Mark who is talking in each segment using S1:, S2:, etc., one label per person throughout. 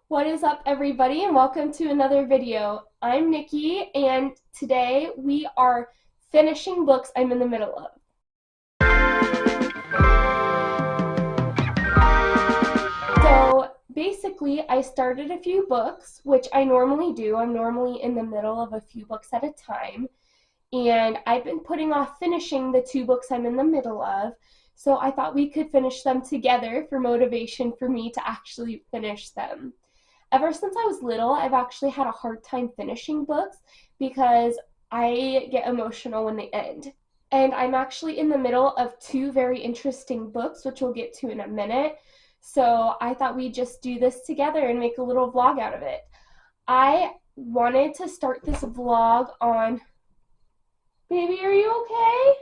S1: What is up, everybody, and welcome to another video. I'm Nikki, and today we are finishing books I'm in the middle of. So basically, I started a few books, which I normally do. I'm normally in the middle of a few books at a time, and I've been putting off finishing the two books I'm in the middle of, so I thought we could finish them together for motivation for me to actually finish them. Ever since I was little, I've actually had a hard time finishing books because I get emotional when they end. And I'm actually in the middle of two very interesting books, which we'll get to in a minute. So I thought we'd just do this together and make a little vlog out of it. I wanted to start this vlog on... Baby, are you okay?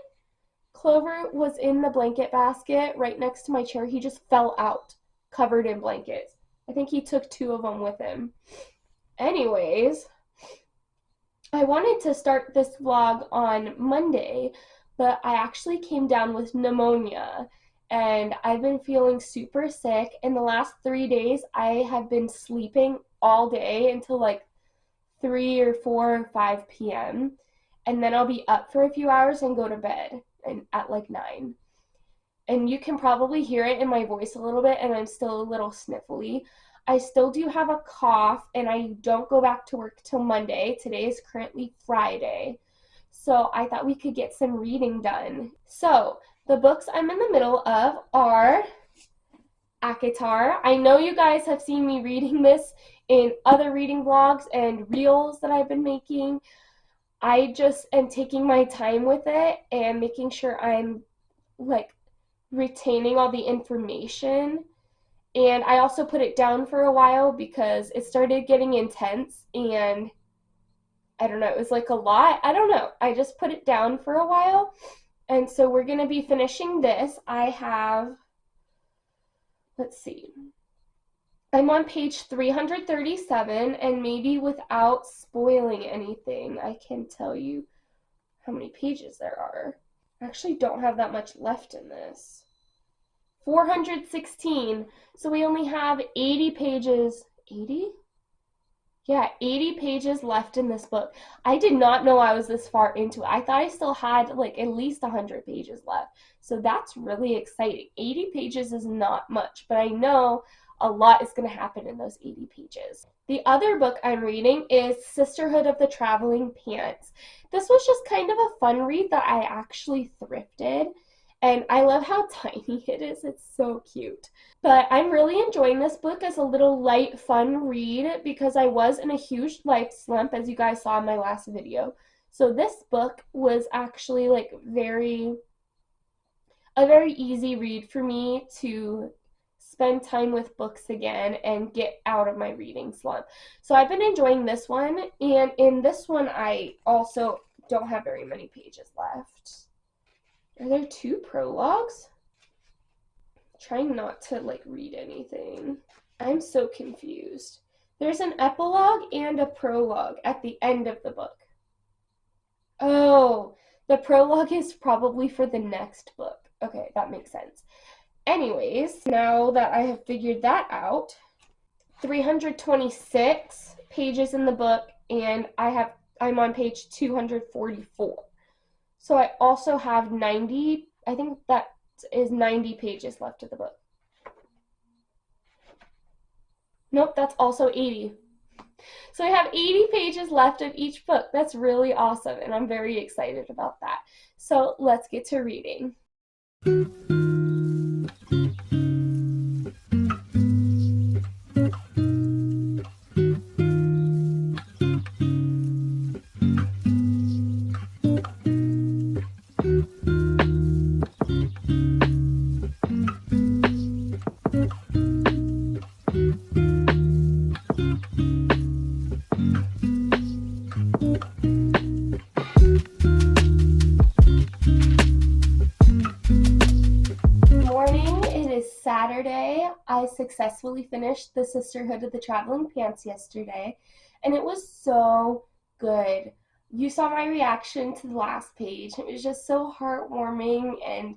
S1: Clover was in the blanket basket right next to my chair. He just fell out, covered in blankets. I think he took two of them with him. Anyways, I wanted to start this vlog on Monday, but I actually came down with pneumonia, and I've been feeling super sick. In the last 3 days, I have been sleeping all day until like 3 or 4 or 5 p.m., and then I'll be up for a few hours and go to bed at like 9. And you can probably hear it in my voice a little bit, and I'm still a little sniffly. I still do have a cough, and I don't go back to work till Monday. Today is currently Friday. So I thought we could get some reading done. So the books I'm in the middle of are ACOTAR. I know you guys have seen me reading this in other reading vlogs and reels that I've been making. I just am taking my time with it and making sure I'm like retaining all the information. And I also put it down for a while because it started getting intense, and I don't know, it was like a lot. I don't know. I just put it down for a while. And so we're going to be finishing this. I have, let's see, I'm on page 337, and maybe without spoiling anything, I can tell you how many pages there are. I actually don't have that much left in this. 416. So we only have 80 pages. 80? Yeah, 80 pages left in this book. I did not know I was this far into it. I thought I still had like at least 100 pages left. So that's really exciting. 80 pages is not much, but I know a lot is going to happen in those 80 pages. The other book I'm reading is Sisterhood of the Traveling Pants. This was just kind of a fun read that I actually thrifted. And I love how tiny it is. It's so cute. But I'm really enjoying this book as a little light, fun read because I was in a huge life slump, as you guys saw in my last video. So this book was actually like a very easy read for me to spend time with books again and get out of my reading slump. So I've been enjoying this one, and in this one I also don't have very many pages left. Are there two prologues? I'm trying not to like read anything. I'm so confused. There's an epilogue and a prologue at the end of the book. Oh, the prologue is probably for the next book. Okay, that makes sense. Anyways, now that I have figured that out, 326 pages in the book, and I'm on page 244. So I also have 90, I think that is 90 pages left of the book. Nope, that's also 80. So I have 80 pages left of each book. That's really awesome, and I'm very excited about that. So let's get to reading. Saturday, I successfully finished the Sisterhood of the Traveling Pants yesterday, and it was so good. You saw my reaction to the last page. It was just so heartwarming and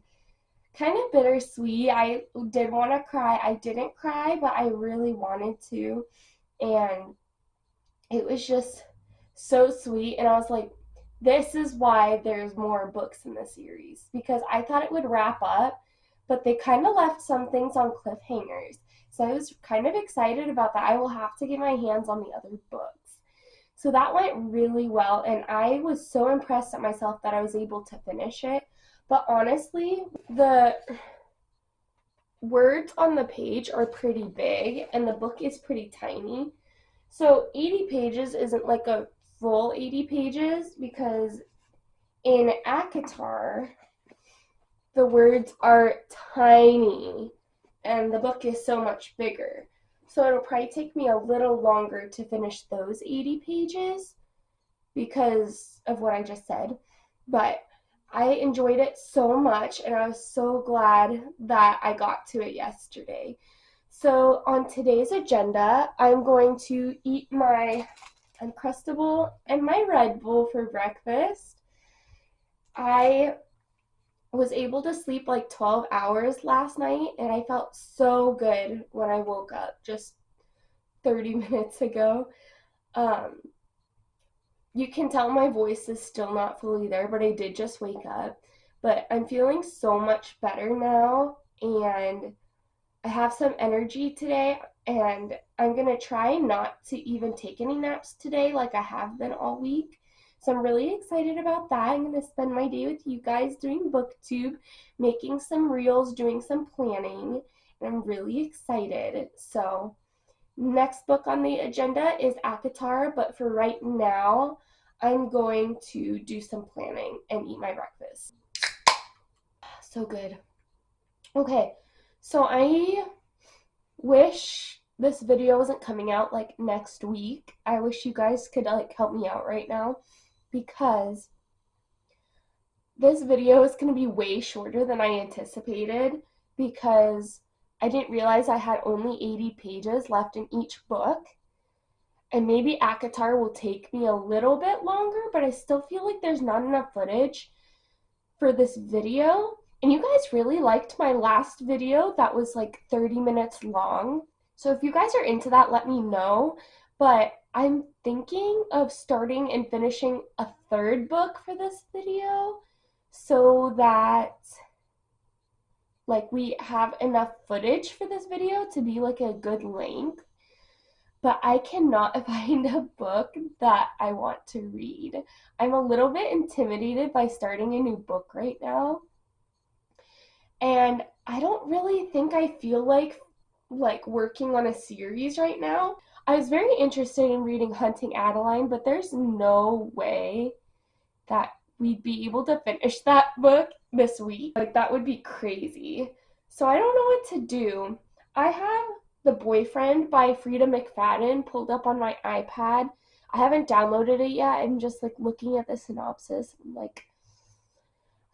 S1: kind of bittersweet. I did want to cry. I didn't cry, but I really wanted to. and it was just so sweet. And I was like, this is why there's more books in the series, because I thought it would wrap up, but they kind of left some things on cliffhangers. So I was kind of excited about that. I will have to get my hands on the other books. So that went really well, and I was so impressed at myself that I was able to finish it. But honestly, the words on the page are pretty big, and the book is pretty tiny. So 80 pages isn't like a full 80 pages, because in ACOTAR, the words are tiny and the book is so much bigger. So it'll probably take me a little longer to finish those 80 pages because of what I just said. But I enjoyed it so much, and I was so glad that I got to it yesterday. So on today's agenda, I'm going to eat my Uncrustable and my Red Bull for breakfast. I was able to sleep like 12 hours last night, and I felt so good when I woke up just 30 minutes ago. Um, you can tell my voice is still not fully there, but I did just wake up. But I'm feeling so much better now, and I have some energy today, and I'm going to try not to even take any naps today like I have been all week. So I'm really excited about that. I'm going to spend my day with you guys doing booktube, making some reels, doing some planning, and I'm really excited. So next book on the agenda is ACOTAR, but for right now, I'm going to do some planning and eat my breakfast. So good. Okay, so I wish this video wasn't coming out like next week. I wish you guys could like help me out right now, because this video is going to be way shorter than I anticipated, because I didn't realize I had only 80 pages left in each book. And maybe ACOTAR will take me a little bit longer, but I still feel like there's not enough footage for this video. And you guys really liked my last video that was like 30 minutes long. So if you guys are into that, let me know. But I'm thinking of starting and finishing a third book for this video, so that like we have enough footage for this video to be like a good length. But I cannot find a book that I want to read. I'm a little bit intimidated by starting a new book right now. And I don't really think I feel like working on a series right now. I was very interested in reading Hunting Adeline, but there's no way that we'd be able to finish that book this week. Like, that would be crazy. So I don't know what to do. I have The Boyfriend by Frida McFadden pulled up on my iPad. I haven't downloaded it yet. I'm just like looking at the synopsis. I'm like,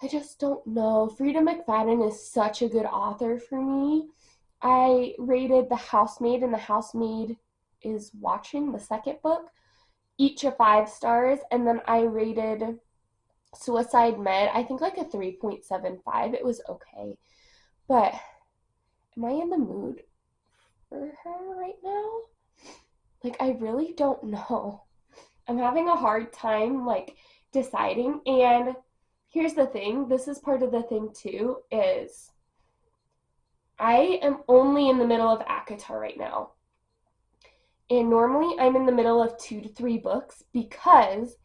S1: I just don't know. Frida McFadden is such a good author for me. I rated The Housemaid and The Housemaid is Watching, the second book, each a 5 stars, and then I rated Suicide Med, I think like a 3.75. It was okay. But am I in the mood for her right now? Like, I really don't know. I'm having a hard time like deciding. And here's the thing, this is part of the thing too, is I am only in the middle of ACOTAR right now. And normally I'm in the middle of 2 to 3 books, because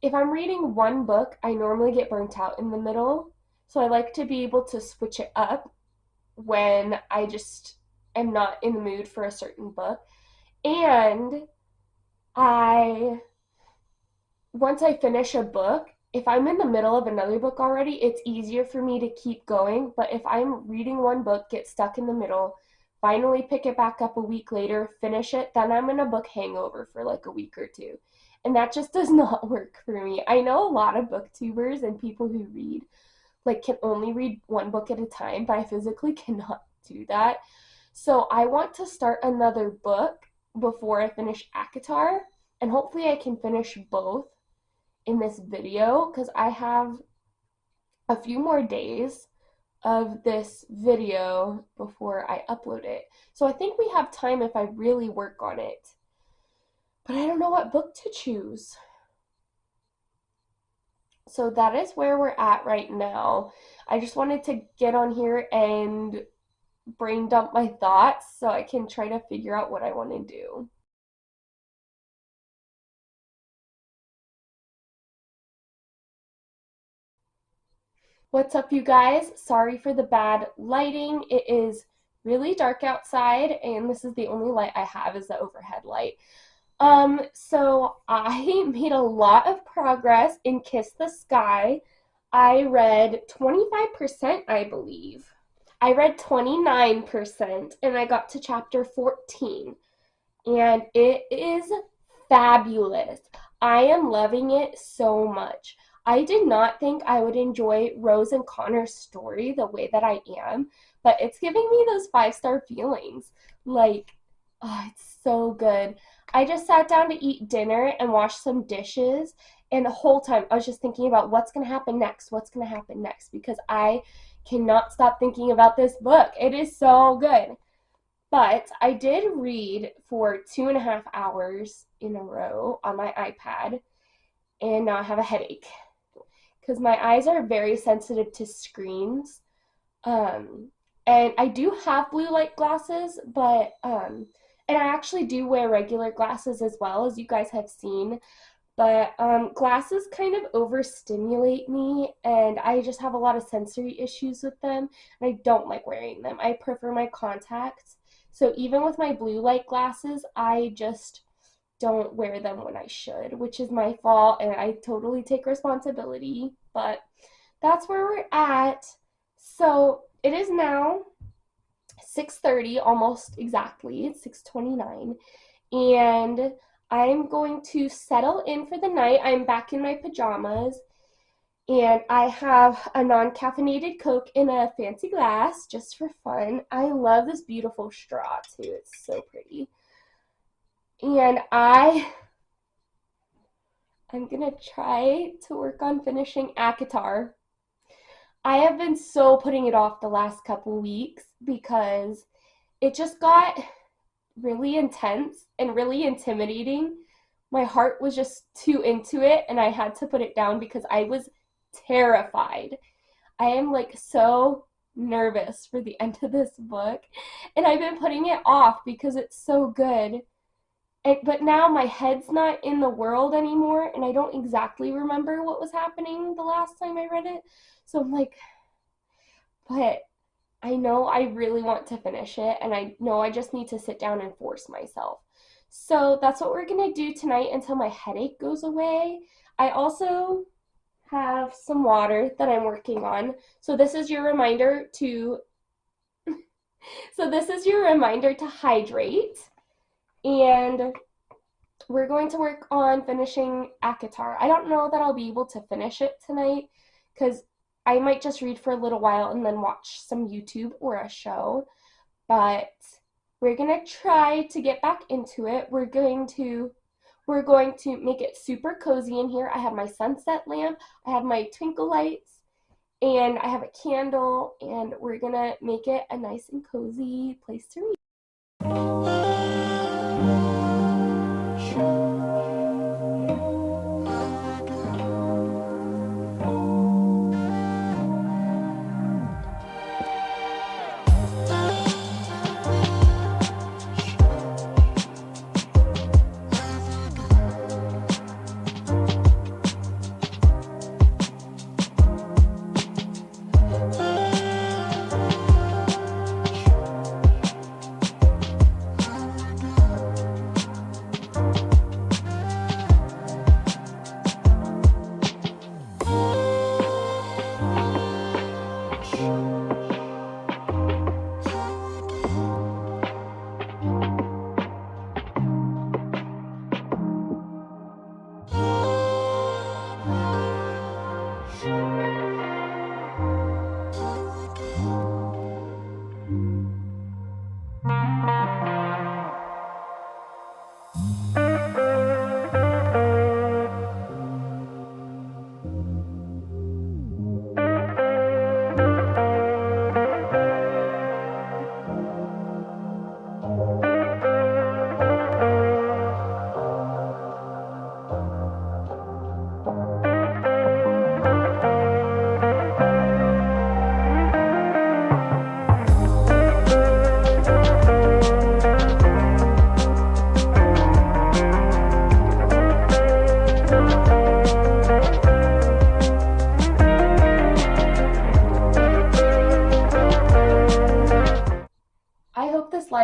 S1: if I'm reading one book, I normally get burnt out in the middle. So I like to be able to switch it up when I just am not in the mood for a certain book. And once I finish a book, if I'm in the middle of another book already, it's easier for me to keep going. But if I'm reading one book, get stuck in the middle, finally pick it back up a week later, finish it, then I'm in a book hangover for like a week or two. And that just does not work for me. I know a lot of booktubers and people who read like can only read one book at a time, but I physically cannot do that. So I want to start another book before I finish ACOTAR, and hopefully I can finish both in this video, because I have a few more days of this video before I upload it. So I think we have time if I really work on it. but I don't know what book to choose. So that is where we're at right now. I just wanted to get on here and brain dump my thoughts so I can try to figure out what I want to do. What's up, you guys? Sorry for the bad lighting. It is really dark outside, and this is the only light I have is the overhead light. So I made a lot of progress in Kiss the Sky. I read 25%, I believe. I read 29%, and I got to chapter 14, and it is fabulous. I am loving it so much. I did not think I would enjoy Rose and Connor's story the way that I am, but it's giving me those 5-star feelings. Like, oh, it's so good. I just sat down to eat dinner and wash some dishes, and the whole time I was just thinking about what's going to happen next, what's going to happen next, because I cannot stop thinking about this book. It is so good. But I did read for 2.5 hours in a row on my iPad, and now I have a headache because my eyes are very sensitive to screens. Um, and I do have blue light glasses, but and I actually do wear regular glasses as well, as you guys have seen. But glasses kind of overstimulate me, and I just have a lot of sensory issues with them, and I don't like wearing them. I prefer my contacts. So even with my blue light glasses, I just don't wear them when I should, which is my fault, and I totally take responsibility. But that's where we're at. So it is now 6:30, almost exactly. It's 6:29, and I'm going to settle in for the night. I'm back in my pajamas, and I have a non-caffeinated Coke in a fancy glass just for fun. I love this beautiful straw too. It's so pretty. And I'm gonna try to work on finishing ACOTAR. I have been so putting it off the last couple weeks because it just got really intense and really intimidating. My heart was just too into it, and I had to put it down because I was terrified. I am like so nervous for the end of this book, and I've been putting it off because it's so good. But now my head's not in the world anymore, and I don't exactly remember what was happening the last time I read it. So I'm like, but I know I really want to finish it, and I know I just need to sit down and force myself. So that's what we're going to do tonight until my headache goes away. I also have some water that I'm working on. So this is your reminder to hydrate. And we're going to work on finishing ACOTAR. I don't know that I'll be able to finish it tonight because I might just read for a little while and then watch some YouTube or a show. But we're going to try to get back into it. We're going to make it super cozy in here. I have my sunset lamp, I have my twinkle lights, and I have a candle, and we're going to make it a nice and cozy place to read.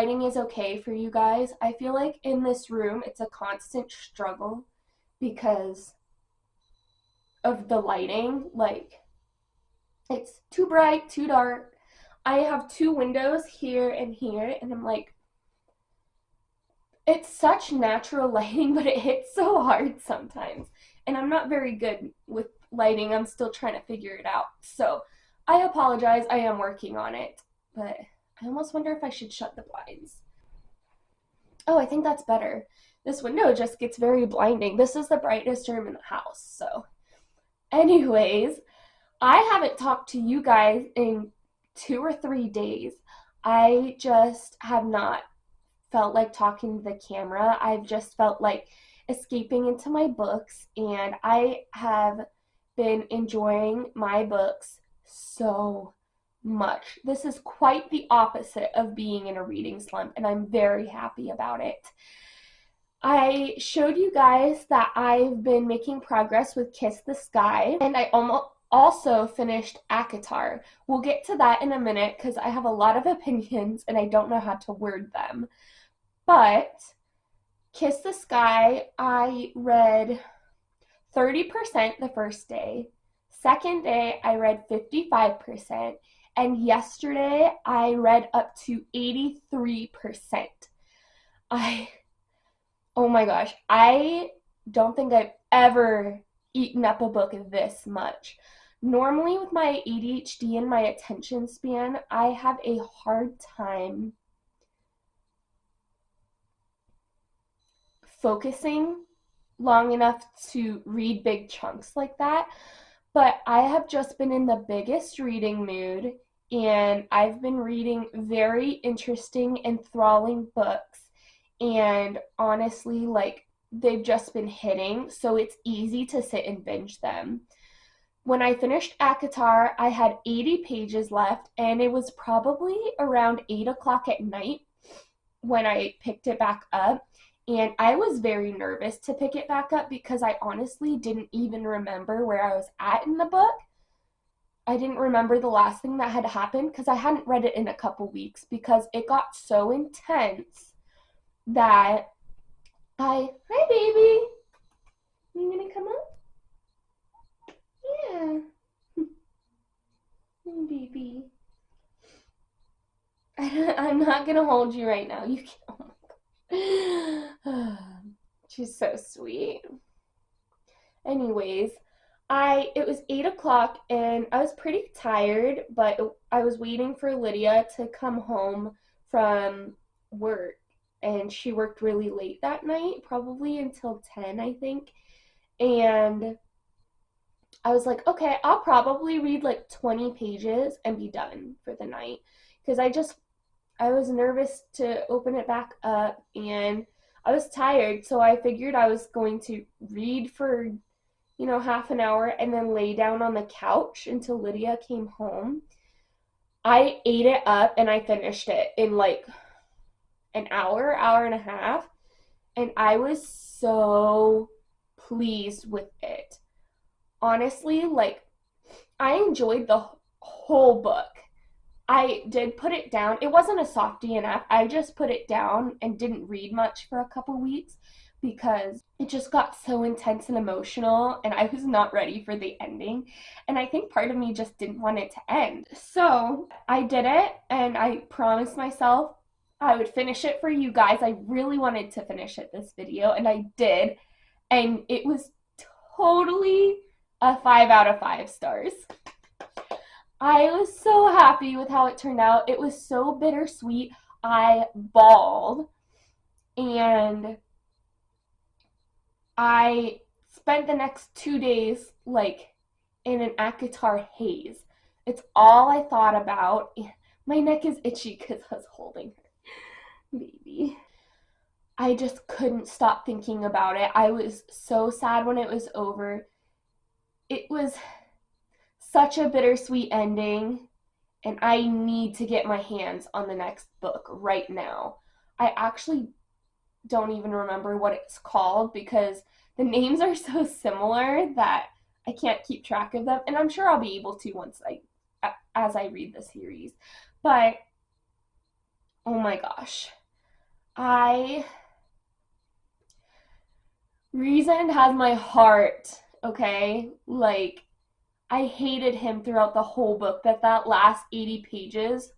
S1: lighting is okay for you guys. I feel like in this room it's a constant struggle because of the lighting. Like, it's too bright, too dark. I have two windows here and here, and I'm like, it's such natural lighting, but it hits so hard sometimes. And I'm not very good with lighting. I'm still trying to figure it out. So I apologize. I am working on it. But I almost wonder if I should shut the blinds. Oh, I think that's better. This window just gets very blinding. This is the brightest room in the house. So anyways, I haven't talked to you guys in 2 or 3 days. I just have not felt like talking to the camera. I've just felt like escaping into my books, and I have been enjoying my books so much. This is quite the opposite of being in a reading slump, and I'm very happy about it. I showed you guys that I've been making progress with Kiss the Sky, and I also finished ACOTAR. We'll get to that in a minute because I have a lot of opinions and I don't know how to word them. But Kiss the Sky, I read 30% the first day. Second day, I read 55%. And yesterday, I read up to 83%. Oh my gosh, I don't think I've ever eaten up a book this much. Normally, with my ADHD and my attention span, I have a hard time focusing long enough to read big chunks like that. But I have just been in the biggest reading mood, and I've been reading very interesting, enthralling books. And honestly, like, they've just been hitting, so it's easy to sit and binge them. When I finished ACOTAR, I had 80 pages left, and it was probably around 8 o'clock at night when I picked it back up. And I was very nervous to pick it back up because I honestly didn't even remember where I was at in the book. I didn't remember the last thing that had happened because I hadn't read it in a couple weeks because it got so intense that hi baby, you gonna come up? Yeah. Baby. I'm not gonna hold you right now. You can't. Oh my God. She's so sweet. Anyways, it was 8 o'clock and I was pretty tired, but I was waiting for Lydia to come home from work, and she worked really late that night, probably until 10, I think. And I was like, okay, I'll probably read like 20 pages and be done for the night because I was nervous to open it back up and I was tired, so I figured I was going to read for, half an hour and then lay down on the couch until Lydia came home. I ate it up and I finished it in like an hour and a half, and I was so pleased with it. Honestly, like, I enjoyed the whole book. I did put it down. It wasn't a softie enough. I just put it down and didn't read much for a couple weeks because it just got so intense and emotional, and I was not ready for the ending. And I think part of me just didn't want it to end. So I did it, and I promised myself I would finish it for you guys. I really wanted to finish it this video, and I did. And it was totally a 5 out of 5 stars. I was so happy with how it turned out. It was so bittersweet. I bawled, and I spent the next 2 days like in an ACOTAR haze. It's all I thought about. My neck is itchy because I was holding her. Baby. I just couldn't stop thinking about it. I was so sad when it was over. It was such a bittersweet ending, and I need to get my hands on the next book right now. I actually don't even remember what it's called because the names are so similar that I can't keep track of them, and I'm sure I'll be able to as I read the series. But oh my gosh. I Reason has my heart, okay? Like, I hated him throughout the whole book, but that last 80 pages,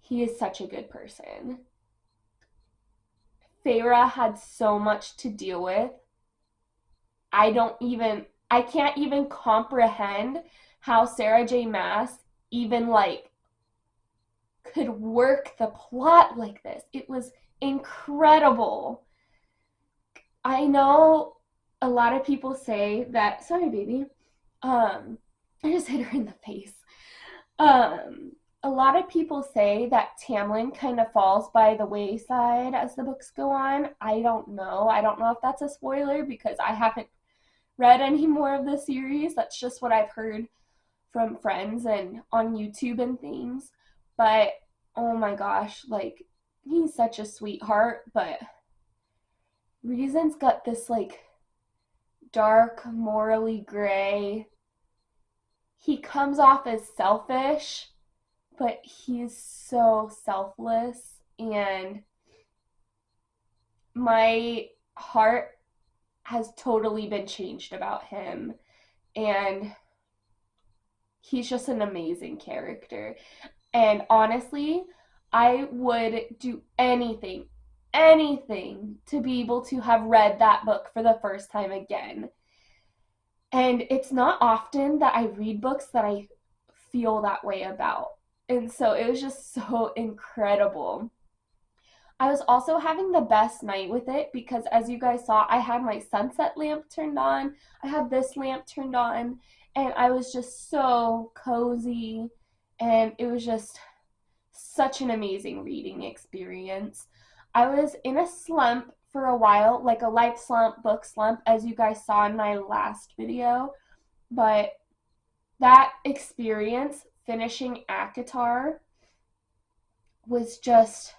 S1: he is such a good person. Feyre had so much to deal with. I can't even comprehend how Sarah J. Maas even like could work the plot like this. It was incredible. I know a lot of people say that, sorry, baby. I just hit her in the face. A lot of people say that Tamlin kind of falls by the wayside as the books go on. I don't know. I don't know if that's a spoiler because I haven't read any more of the series. That's just what I've heard from friends and on YouTube and things. But oh my gosh, like he's such a sweetheart, but Reason's got this like dark, morally gray. He comes off as selfish, but he's so selfless, and my heart has totally been changed about him, and he's just an amazing character. And honestly, I would do anything to be able to have read that book for the first time again. And it's not often that I read books that I feel that way about. And so it was just so incredible. I was also having the best night with it because, as you guys saw, I had my sunset lamp turned on, I had this lamp turned on, and I was just so cozy. And it was just such an amazing reading experience. I was in a slump for a while, like a life slump, book slump, as you guys saw in my last video. But that experience, finishing ACOTAR, was just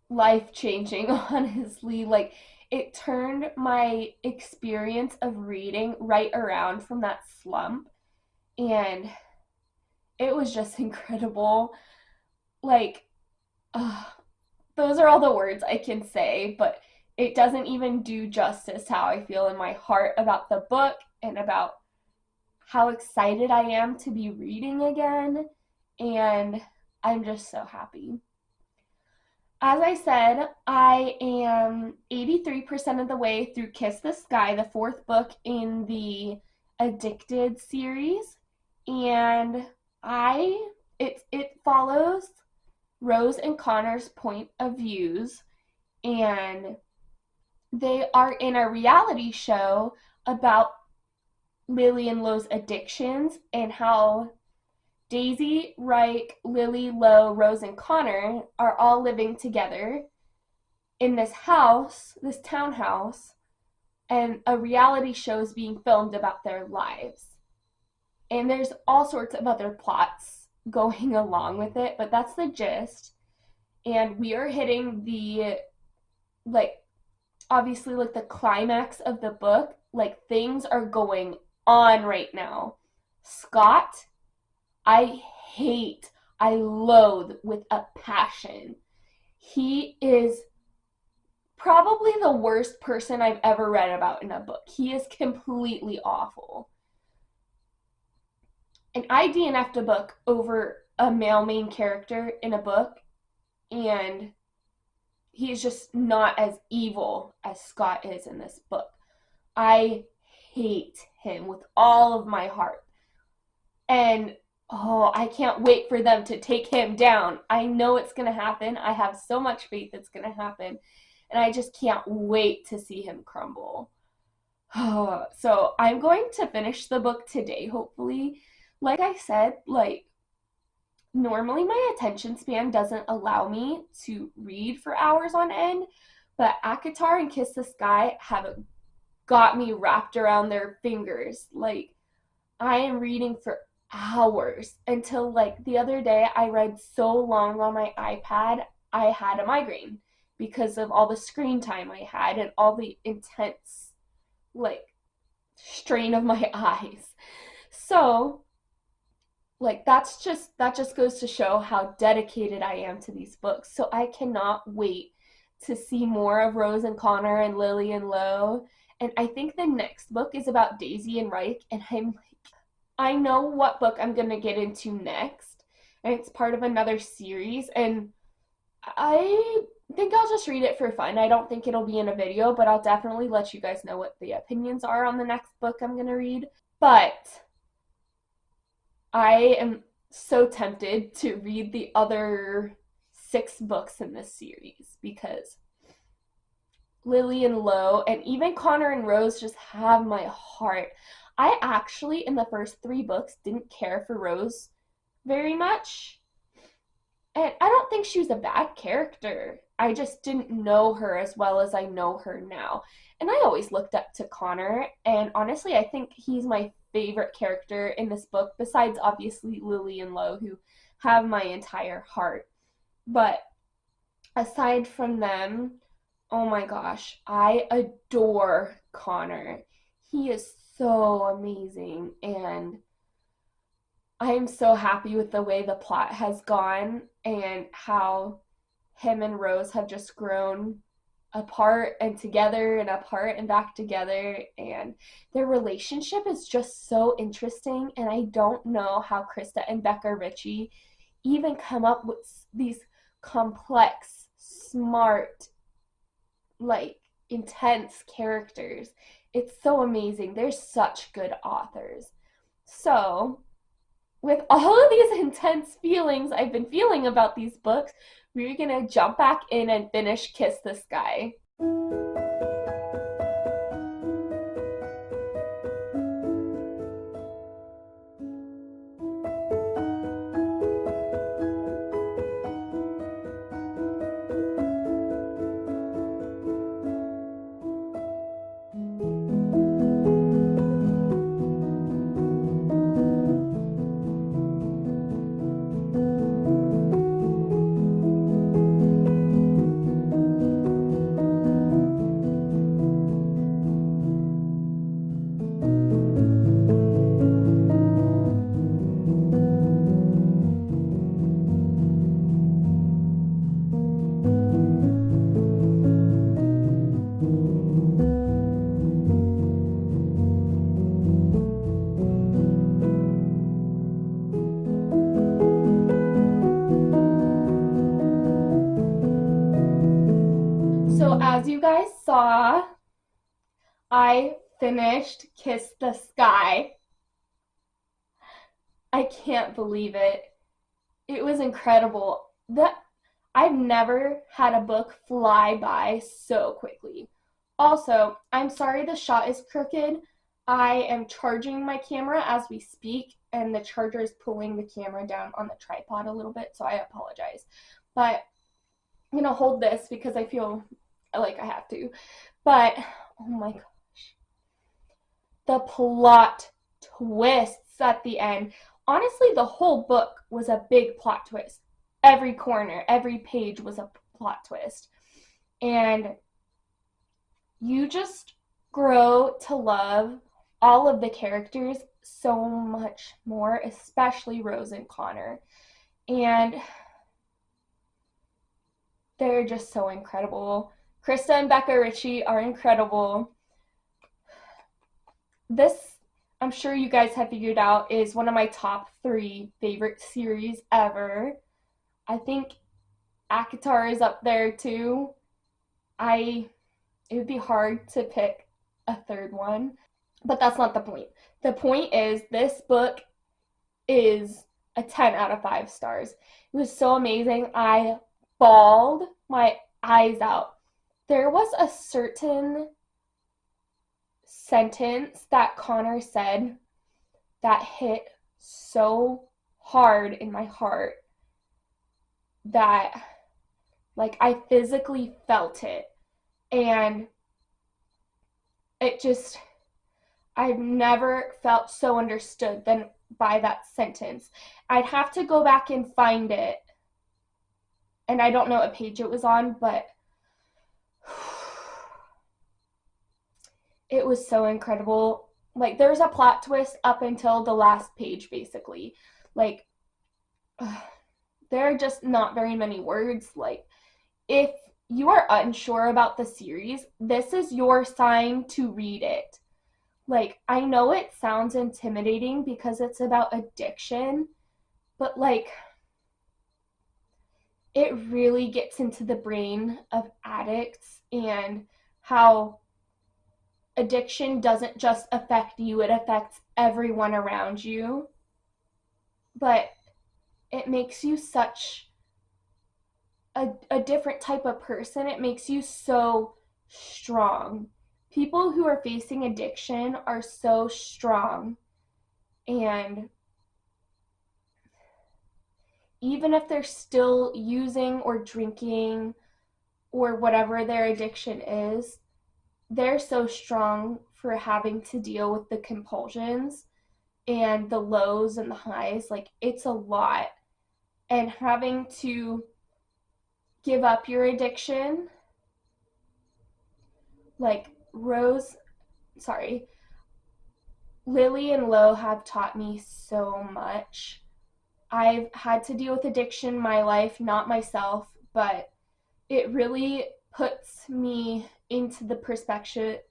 S1: life changing, honestly. Like, it turned my experience of reading right around from that slump, and it was just incredible. Like, uh, those are all the words I can say, but it doesn't even do justice how I feel in my heart about the book and about how excited I am to be reading again. And I'm just so happy. As I said, I am 83% of the way through Kiss the Sky, the fourth book in the Addicted series, and it follows Rose and Connor's point of views, and they are in a reality show about Lily and Lo's addictions and how Daisy, Reich, Lily, Lo, Rose, and Connor are all living together in this house, this townhouse, and a reality show is being filmed about their lives. And there's all sorts of other plots going along with it, but that's the gist. And we are hitting the, like, obviously, like the climax of the book. Like, things are going on right now. Scott, I hate, I loathe with a passion. He is probably the worst person I've ever read about in a book. He is completely awful. And I DNF'd a book over a male main character in a book, and he's just not as evil as Scott is in this book. I hate him with all of my heart. And oh, I can't wait for them to take him down. I know it's going to happen. I have so much faith it's going to happen. And I just can't wait to see him crumble. So I'm going to finish the book today, hopefully. Like I said, like, normally my attention span doesn't allow me to read for hours on end, but ACOTAR and Kiss the Sky have got me wrapped around their fingers. Like, I am reading for hours until, like, the other day I read so long on my iPad I had a migraine because of all the screen time I had and all the intense, like, strain of my eyes. So, like that just goes to show how dedicated I am to these books. So I cannot wait to see more of Rose and Connor and Lily and Lo. And I think the next book is about Daisy and Reich, and I'm like, I know what book I'm gonna get into next, and it's part of another series, and I think I'll just read it for fun. I don't think it'll be in a video, but I'll definitely let you guys know what the opinions are on the next book I'm gonna read. But I am so tempted to read the other 6 books in this series because Lily and Lo and even Connor and Rose just have my heart. I actually, in the first 3 books, didn't care for Rose very much. And I don't think she was a bad character. I just didn't know her as well as I know her now. And I always looked up to Connor, and honestly, I think he's my favorite character in this book, besides obviously Lily and Lo, who have my entire heart. But aside from them, oh my gosh, I adore Connor. He is so amazing, and I am so happy with the way the plot has gone and how him and Rose have just grown apart and together and apart and back together, and their relationship is just so interesting. And I don't know how Krista and Becca Ritchie even come up with these complex, smart, like intense characters. It's so amazing. They're such good authors. So with all of these intense feelings I've been feeling about these books, we're gonna jump back in and finish Kiss the Sky. So as you guys saw, I finished Kiss the Sky. I can't believe it. It was incredible. I've never had a book fly by so quickly. Also, I'm sorry the shot is crooked. I am charging my camera as we speak, and the charger is pulling the camera down on the tripod a little bit, so I apologize. But I'm gonna hold this because I feel like I have to. But oh my gosh, the plot twists at the end. Honestly, the whole book was a big plot twist. Every corner, every page was a plot twist. And you just grow to love all of the characters so much more, especially Rose and Connor. And they're just so incredible. Krista and Becca Ritchie are incredible. This, I'm sure you guys have figured out, is one of my top 3 favorite series ever. I think ACOTAR is up there too. It would be hard to pick a third one, but that's not the point. The point is this book is a 10 out of 5 stars. It was so amazing. I bawled my eyes out. There was a certain sentence that Connor said that hit so hard in my heart that like I physically felt it, and it just, I've never felt so understood than by that sentence. I'd have to go back and find it, and I don't know what page it was on, but it was so incredible. like there's a plot twist up until the last page basically. Like there are just not very many words. Like if you are unsure about the series, this is your sign to read it. Like I know it sounds intimidating because it's about addiction, but like it really gets into the brain of addicts and how addiction doesn't just affect you, it affects everyone around you. But it makes you such a different type of person. It makes you so strong. People who are facing addiction are so strong. And even if they're still using or drinking or whatever their addiction is, they're so strong for having to deal with the compulsions and the lows and the highs. Like it's a lot. And having to give up your addiction, like Lily and Lo have taught me so much. I've had to deal with addiction in my life, not myself, but it really puts me into the perspective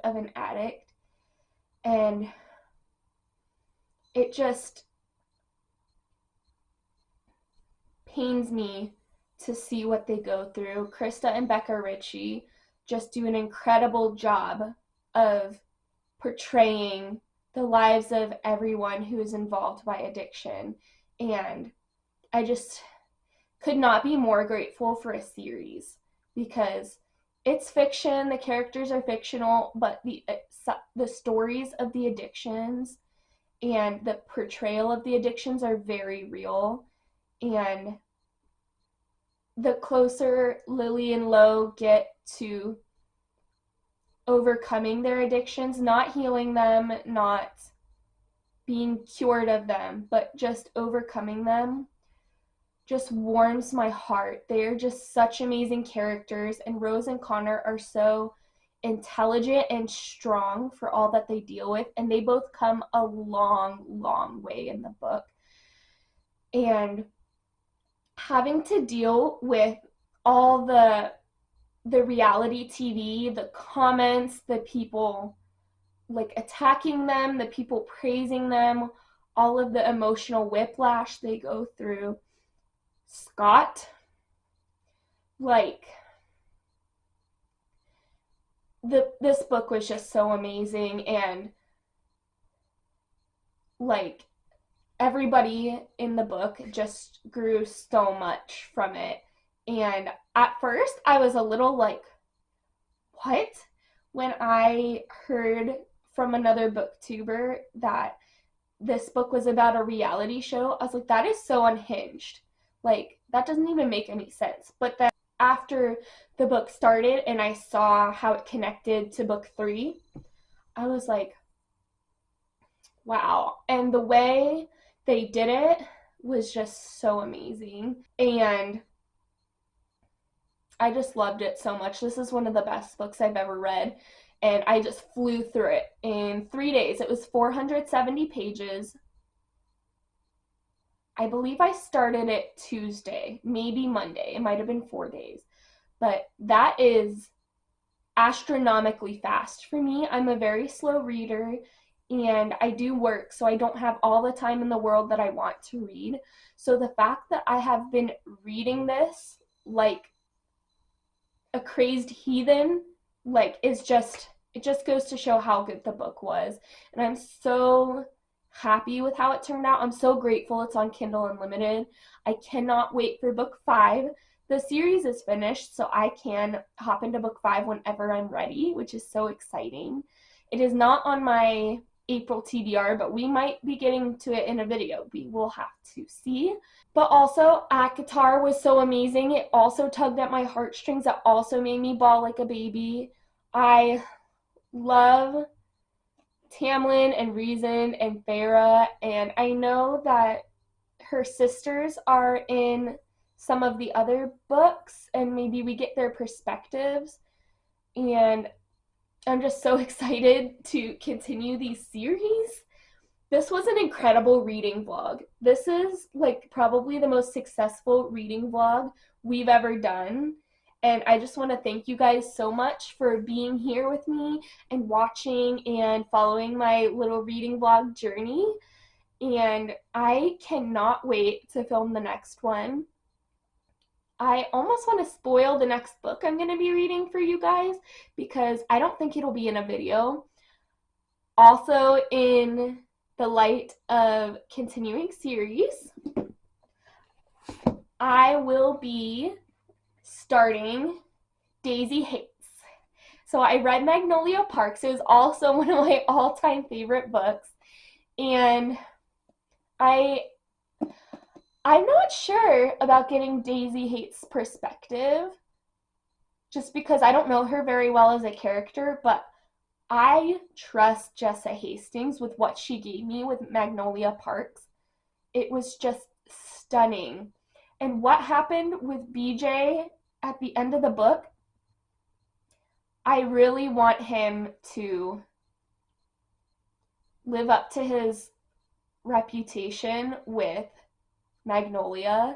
S1: of an addict, and it just pains me to see what they go through. Krista and Becca Ritchie just do an incredible job of portraying the lives of everyone who is involved by addiction. And I just could not be more grateful for a series because it's fiction, the characters are fictional, but the stories of the addictions and the portrayal of the addictions are very real. And the closer Lily and Lo get to overcoming their addictions, not healing them, not being cured of them, but just overcoming them, just warms my heart. They're just such amazing characters, and Rose and Connor are so intelligent and strong for all that they deal with, and they both come a long, long way in the book. And having to deal with all the reality TV, the comments, the people like attacking them, the people praising them, all of the emotional whiplash they go through. Scott, like this book was just so amazing, and like everybody in the book just grew so much from it. And at first I was a little like, what? When I heard from another booktuber that this book was about a reality show, I was like, that is so unhinged. Like, that doesn't even make any sense. But then after the book started and I saw how it connected to book 3, I was like, wow. And the way they did it was just so amazing. And I just loved it so much. This is one of the best books I've ever read. And I just flew through it in 3 days. It was 470 pages. I believe I started it Tuesday, maybe Monday. It might have been 4 days. But that is astronomically fast for me. I'm a very slow reader and I do work, so I don't have all the time in the world that I want to read. So the fact that I have been reading this like a crazed heathen, like it just goes to show how good the book was. And I'm so happy with how it turned out. I'm so grateful it's on Kindle Unlimited. I cannot wait for book 5. The series is finished, so I can hop into book 5 whenever I'm ready, which is so exciting. It is not on my April TBR, but we might be getting to it in a video. We will have to see. But also, ACOTAR was so amazing. It also tugged at my heartstrings. It also made me bawl like a baby. I love Tamlin and Reason and Farah, and I know that her sisters are in some of the other books, and maybe we get their perspectives. And I'm just so excited to continue these series. This was an incredible reading vlog. This is like probably the most successful reading vlog we've ever done. And I just want to thank you guys so much for being here with me and watching and following my little reading vlog journey. And I cannot wait to film the next one. I almost want to spoil the next book I'm going to be reading for you guys because I don't think it'll be in a video. Also, in the light of continuing series, I will be starting Daisy Hates. So I read Magnolia Parks. It was also one of my all-time favorite books. And I'm not sure about getting Daisy Hates' perspective, just because I don't know her very well as a character, but I trust Jessa Hastings with what she gave me with Magnolia Parks. It was just stunning. And what happened with BJ at the end of the book, I really want him to live up to his reputation with Magnolia.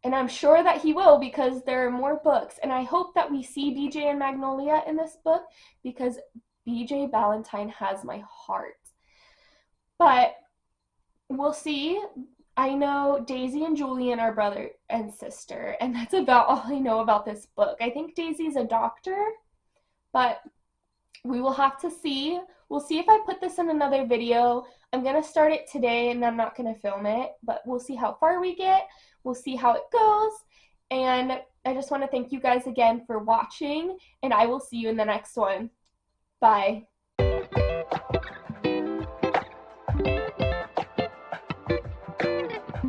S1: And I'm sure that he will because there are more books. And I hope that we see BJ and Magnolia in this book because BJ Ballantyne has my heart. But we'll see. I know Daisy and Julian are brother and sister, and that's about all I know about this book. I think Daisy's a doctor, but we will have to see. We'll see if I put this in another video. I'm going to start it today and I'm not going to film it, but we'll see how far we get. We'll see how it goes. And I just want to thank you guys again for watching, and I will see you in the next one. Bye.